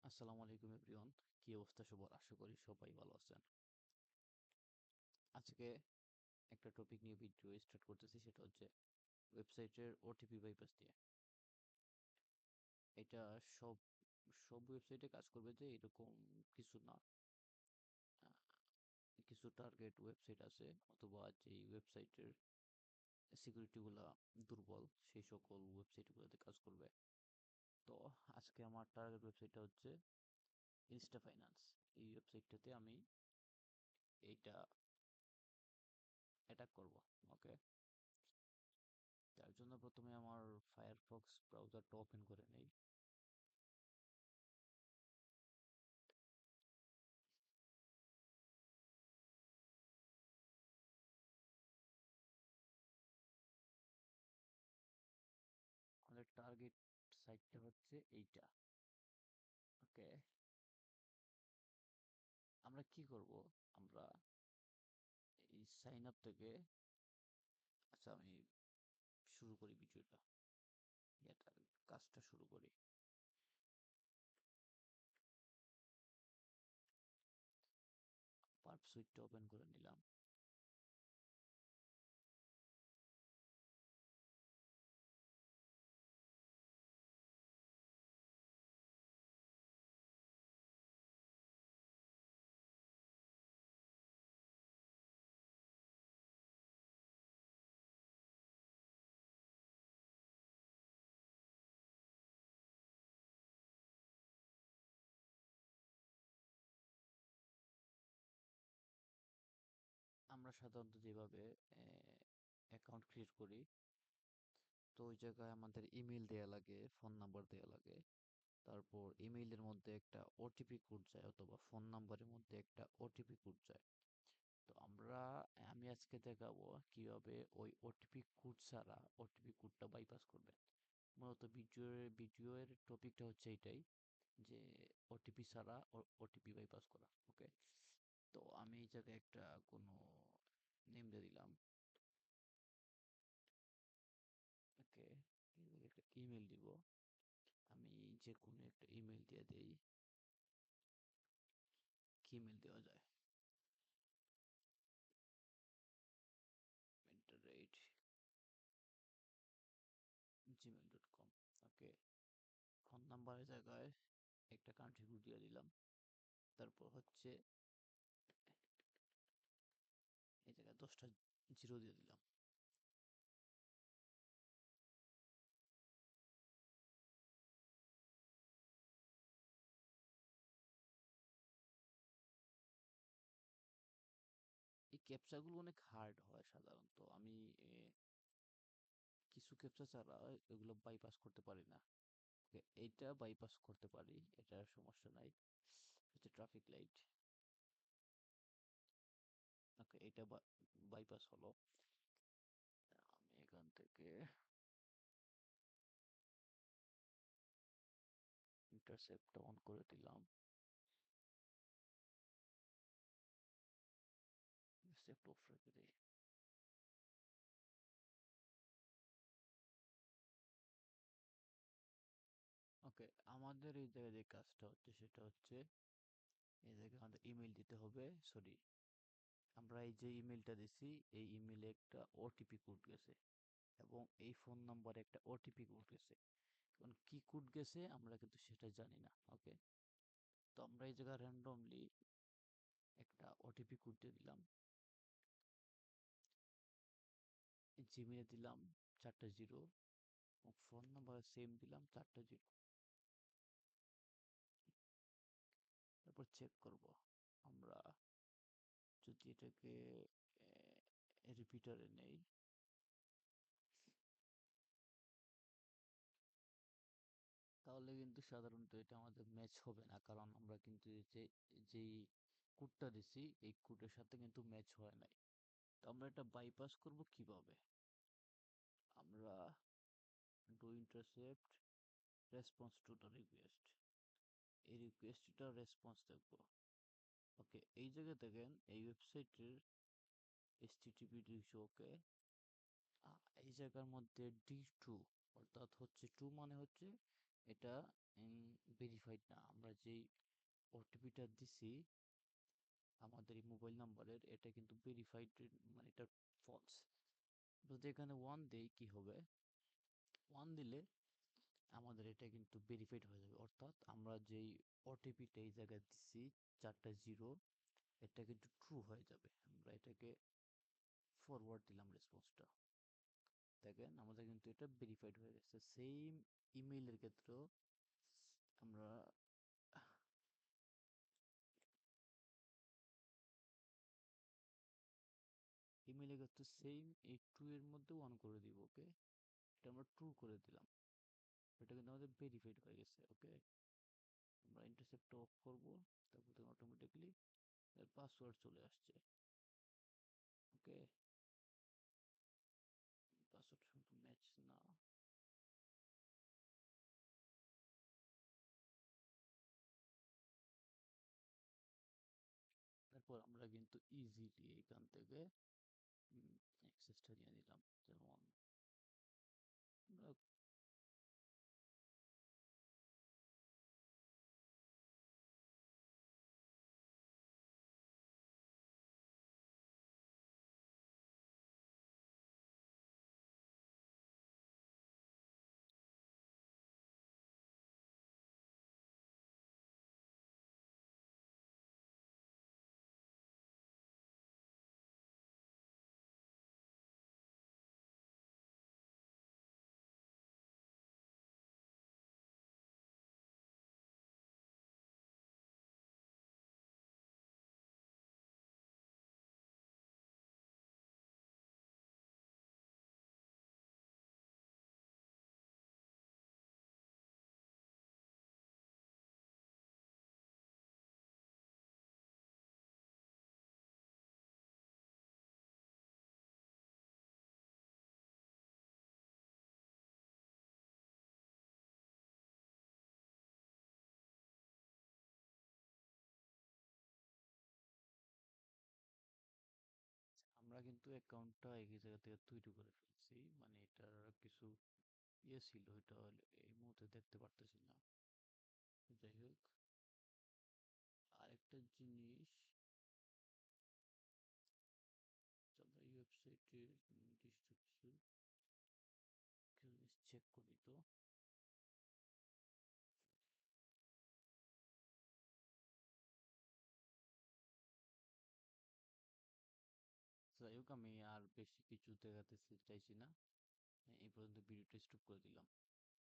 আসসালামু আলাইকুম এভরিওয়ান। কি অবস্থা সবার? আশা করি সবাই ভালো আছেন। আজকে একটা টপিক নিয়ে ভিডিও স্টার্ট করতেছি, সেটা হচ্ছে ওয়েবসাইটের ওটিপি বাইপাস দিয়ে। এটা সব সব ওয়েবসাইটে কাজ করবে যে এরকম কিছু না। আহ, কিছু টার্গেট ওয়েবসাইট আছে অথবা যেই ওয়েবসাইটের সিকিউরিটি গুলা দুর্বল, সেই সকল ওয়েবসাইট গুলোতে কাজ করবে। তো আজকে আমার টার্গেট ওয়েবসাইটটা হচ্ছে ইনস্টা ফাইন্যান্স। এই ওয়েবসাইটটাতে আমি এইটা অ্যাটাক করব। ওকে, তার জন্য প্রথমে আমার ফায়ারফক্স ব্রাউজারটা ওপেন করে নেই। আমাদের টার্গেট সাইটটা হচ্ছে এইটা। ওকে, আমরা কি করব? আমরা এই সাইন আপ থেকে, আচ্ছা আমি শুরু করি ভিডিওটা, এটা কাজটা শুরু করি। পার্প সুইটটা ওপেন করে নিলাম। আমরা সাধারণত যেভাবে অ্যাকাউন্ট ক্রিয়েট করি, তো ওই জায়গায় আমাদের ইমেল দেয়া লাগে, ফোন নাম্বার দেয়া লাগে। তারপর ইমেইলের মধ্যে একটা ওটিপি কোড যায় অথবা ফোন নাম্বারের মধ্যে একটা ওটিপি কোড যায়। তো আমি আজকে দেখাবো কিভাবে ওই ওটিপি কোড ছাড়া ওটিপি কোডটা বাইপাস করবেন। মূলত ভিডিওর টপিকটা হচ্ছে এটাই, যে ওটিপি ছাড়া ওটিপি বাইপাস করা। ওকে, তো আমি এই জায়গায় একটা কোনো নেম দিয়ে দিলাম। ওকে, এই জায়গায় একটা ইমেল দিব। আমি যে কোনো একটা ইমেল দিয়ে দেই। কি ইমেল দেওয়া যায়? @gmail.com। ওকে, ফোন নাম্বারের জায়গায় একটা কান্ট্রি কোড দিয়ে দিলাম। তারপর হচ্ছে এই জায়গায় 10টা জিরো দিয়ে দিলাম। এই ক্যাপচাগুলো অনেক হার্ড হয় সাধারণত। আমি এ, কিছু ক্যাপচা ছাড়া এগুলো বাইপাস করতে পারি না। ওকে, এইটা বাইপাস করতে পারি, এটার সমস্যা নাই। হচ্ছে ট্রাফিক লাইট। ওকে, এটা বাইপাস হলো। আমি এখান থেকে ইন্টারসেপ্ট অন করে দিলাম। সেপ্ট অফ রেখে দিই। ওকে, আমাদের এই জায়গায় যে কাজটা হচ্ছে সেটা হচ্ছে এই জায়গায় আমাদের ইমেল দিতে হবে। সরি, আমরা এই যে ইমেলটা দিছি, এই ইমেলে একটা ওটিপি কোড গেছে এবং এই ফোন নাম্বারে একটা ওটিপি কোড গেছে। এখন কি কোড গেছে আমরা কিন্তু সেটা জানি না। ওকে, তো আমরা এই জায়গায় র্যান্ডমলি একটা ওটিপি কোড দিয়ে দিলাম। জিমেলে দিলাম 4টা জিরো, এবং ফোন নাম্বার সেম দিলাম 4টা জিরো। তারপর চেক করব। আমরা যদি এটাকে রিপিটারে নেই, তাহলে কিন্তু সাধারণত এটা আমাদের ম্যাচ হবে না, কারণ আমরা কিন্তু এই যে যেই কোডটা দিছি এই কোডের সাথে কিন্তু ম্যাচ হয় নাই। তো আমরা এটা বাইপাস করব কিভাবে? আমরা do intercept response to the request, এই রিকোয়েস্টটা রেসপন্স দেখবো। ওকে, এই জায়গায় দেখেন এই ওয়েবসাইটের HTTP ওকে, এই জায়গার মধ্যে D2, অর্থাৎ হচ্ছে টু মানে হচ্ছে এটা ভেরিফাইড না। আমরা যেই ওটিপিটা দিছি আমাদের এই মোবাইল নাম্বারের, এটা কিন্তু ভেরিফাইড, মানে এটা ফলস। যদি এখানে ওয়ান দেই কি হবে? ওয়ান দিলে আমাদের এটা কিন্তু ভেরিফাইড হয়ে যাবে, অর্থাৎ আমরা যেই ওটিপিটা এই জায়গায় দিছি, চারটা জিরো, এটা কিন্তু ট্রু হয়ে যাবে। আমরা এটাকে ফরওয়ার্ড দিলাম রেসপন্সটা, দেখেন আমাদের কিন্তু এটা ভেরিফাইড হয়ে গেছে। সেম ইমেইলের ক্ষেত্রেও আমরা ইমেইলের ক্ষেত্রে সেম এই ট্রু এর মধ্যে ওয়ান করে দিব। ওকে, এটা আমরা ট্রু করে দিলাম, এটা কিন্তু আমাদের ভেরিফাইড হয়ে গেছে। ওকে, আমরা ইন্টারসেপ্ট অফ করব, তারপর দেখুন অটোমেটিকলি এর পাসওয়ার্ড চলে আসছে। ওকে, পাসওয়ার্ড কিন্তু ম্যাচ না। তারপর আমরা কিন্তু ইজিলি এখান থেকে অ্যাক্সেসটা নিয়ে নিলাম। যেমন আমরা আমরা কিন্তু অ্যাকাউন্টটা একই জায়গা থেকে তৈরি করে ফেলছি, মানে এটার কিছু ইয়ে ছিল, এটা এই মুহূর্তে দেখতে পারতেছি না। যাই হোক, আরেকটা জিনিস, আমরা এই ওয়েবসাইটের নির্দিষ্ট কিছু জিনিস চেক করি তো। যাই হোক, আমি আর বেশি কিছু দেখাতে চাইছি না, এই পর্যন্ত ভিডিওটা স্টপ করে দিলাম।